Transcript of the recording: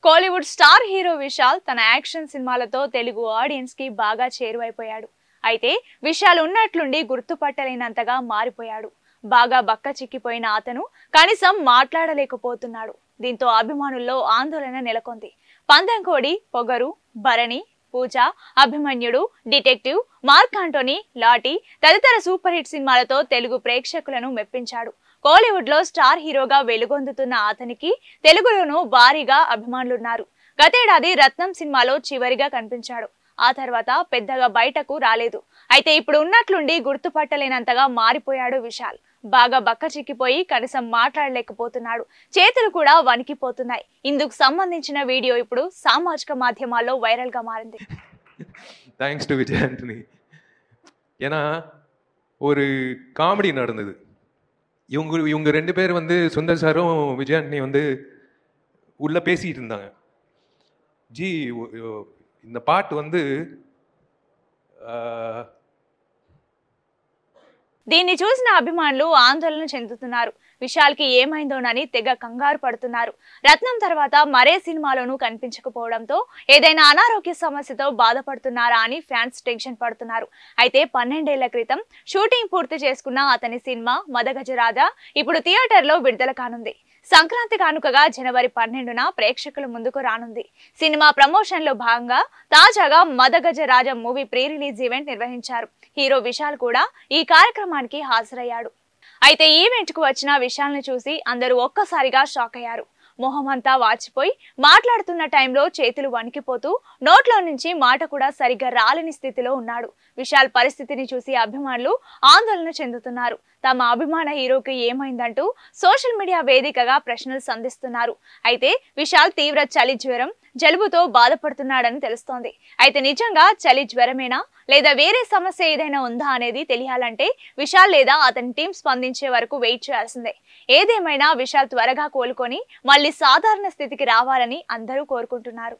Kollywood star hero Vishal తన action సినిమాలతో Telugu audience కి బాగా చేరువైపోయాడు. అయితే విశాల్ ఉన్నట్లుండి గుర్తుపట్టలేనంతగా మారిపోయాడు. బాగా బక్క చిక్కిపోయిన అతను కనీసం మాట్లాడలేకపోతున్నాడు. దీంతో అభిమానుల్లో ఆందోళన నెలకొంది. పందెంకోడి, పొగరు, భరణి, పూజ, అభిమన్యుడు, డిటెక్టివ్, మార్క్ ఆంటోనీ, లాటి తదితర సూపర్ హిట్ సినిమాలతో తెలుగు ప్రేక్షకులను మెప్పించాడు. కోలీవుడ్ లో స్టార్ హీరోగా వెలుగొందుతున్న అతనికి తెలుగులోనూ భారీగా అభిమానులున్నారు. గతేడాది రత్నం సినిమాలో చివరిగా కనిపించాడు. ఆ తర్వాత పెద్దగా బయటకు రాలేదు. అయితే ఇప్పుడు ఉన్నట్లుండి గుర్తుపట్టలేనంతగా మారిపోయాడు విశాల్. బాగా బక్క చిక్కిపోయి కనీసం మాట్లాడలేకపోతున్నాడు. చేతులు కూడా వణికిపోతున్నాయి. ఇందుకు సంబంధించిన వీడియో ఇప్పుడు సామాజిక మాధ్యమాల్లో వైరల్ గా మారింది. Thanks to Vijay Antony. ஏன்னா ஒரு காமெடி நடந்தது. இவங்க ரெண்டு பேர் வந்து சுந்தர் சாரும் விஜய் ஆண்டனி வந்து உள்ள பேசிட்டு இருந்தாங்க. ஜி இந்த பாட்டு வந்து దీన్ని చూసిన అభిమానులు ఆందోళన చెందుతున్నారు. విశాల్ కి ఏమైందోనని తెగ కంగారు పడుతున్నారు. రత్నం తర్వాత మరే సినిమాలోనూ కనిపించకపోవడంతో ఏదైనా అనారోగ్య సమస్యతో బాధపడుతున్నారా అని ఫ్యాన్స్ టెన్షన్ పడుతున్నారు. అయితే 12 ఏళ్ల క్రితం షూటింగ్ పూర్తి చేసుకున్న అతని సినిమా మదగజరాజా ఇప్పుడు థియేటర్లో విడుదల కానుంది. సంక్రాంతి కానుకగా జనవరి 12న ప్రేక్షకుల ముందుకు రానుంది. సినిమా ప్రమోషన్ లో భాగంగా తాజాగా Madagajaraja movie pre release event నిర్వహించారు. హీరో విశాల్ కూడా ఈ కార్యక్రమానికి హాజరయ్యాడు. అయితే ఈవెంట్ కు వచ్చిన విశాల్ ని చూసి అందరూ ఒక్కసారిగా షాక్ అయ్యారు. మొహమంతా వాచిపోయి మాట్లాడుతున్న టైంలో చేతులు వణికిపోతూ నోట్లో నుంచి మాట కూడా సరిగ్గా రాలేని స్థితిలో ఉన్నాడు. విశాల్ పరిస్థితిని చూసి అభిమానులు ఆందోళన చెందుతున్నారు. తమ అభిమాన హీరోకి ఏమైందంటూ సోషల్ మీడియా వేదికగా ప్రశ్నలు సంధిస్తున్నారు. అయితే విశాల్ తీవ్ర చలి జ్వరం, జలుబుతో బాధపడుతున్నాడని తెలుస్తోంది. అయితే నిజంగా చలి జ్వరమేనా లేదా వేరే సమస్య ఏదైనా ఉందా అనేది తెలియాలంటే విశాల్ లేదా అతని టీం స్పందించే వరకు వెయిట్ చేయాల్సిందే. ఏదేమైనా విశాల్ త్వరగా కోలుకొని మళ్ళీ సాధారణ స్థితికి రావాలని అందరూ కోరుకుంటున్నారు.